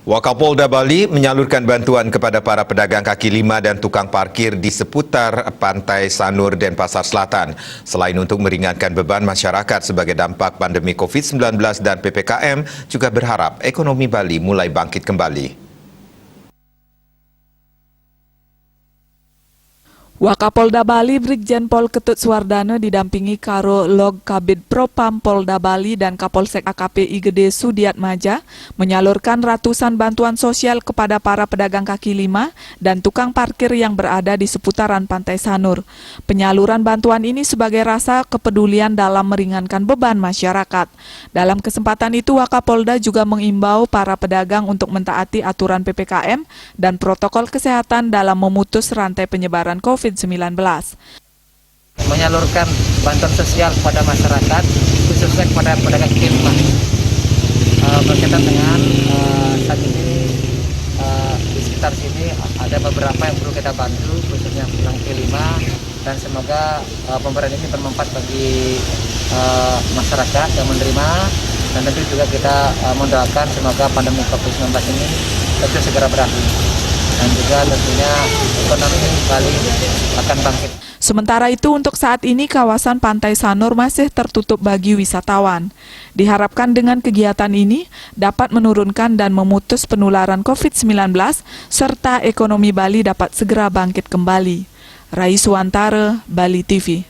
Wakapolda Bali menyalurkan bantuan kepada para pedagang kaki lima dan tukang parkir di seputar Pantai Sanur dan Pasar Selatan. Selain untuk meringankan beban masyarakat sebagai dampak pandemi COVID-19 dan PPKM, juga berharap ekonomi Bali mulai bangkit kembali. Wakapolda Bali Brigjen Pol Ketut Suwardana didampingi karo Log Kabid Propam Polda Bali dan Kapolsek AKP Gede Sudiatmaja menyalurkan ratusan bantuan sosial kepada para pedagang kaki lima dan tukang parkir yang berada di seputaran Pantai Sanur. Penyaluran bantuan ini sebagai rasa kepedulian dalam meringankan beban masyarakat. Dalam kesempatan itu Wakapolda juga mengimbau para pedagang untuk mentaati aturan PPKM dan protokol kesehatan dalam memutus rantai penyebaran COVID-19. Menyalurkan bantuan sosial kepada masyarakat, khususnya kepada pedagang kaki lima. Berkaitan dengan saat ini di sekitar sini ada beberapa yang perlu kita bantu, khususnya pedagang kaki lima, dan semoga pemberian ini bermanfaat bagi masyarakat yang menerima, dan tentu juga kita mendoakan semoga pandemi COVID-19 ini tentu segera berakhir. Dan juga tentunya ekonomi Bali akan bangkit. Sementara itu untuk saat ini kawasan Pantai Sanur masih tertutup bagi wisatawan. Diharapkan dengan kegiatan ini dapat menurunkan dan memutus penularan COVID-19 serta ekonomi Bali dapat segera bangkit kembali. Rai Suwantara, Bali TV.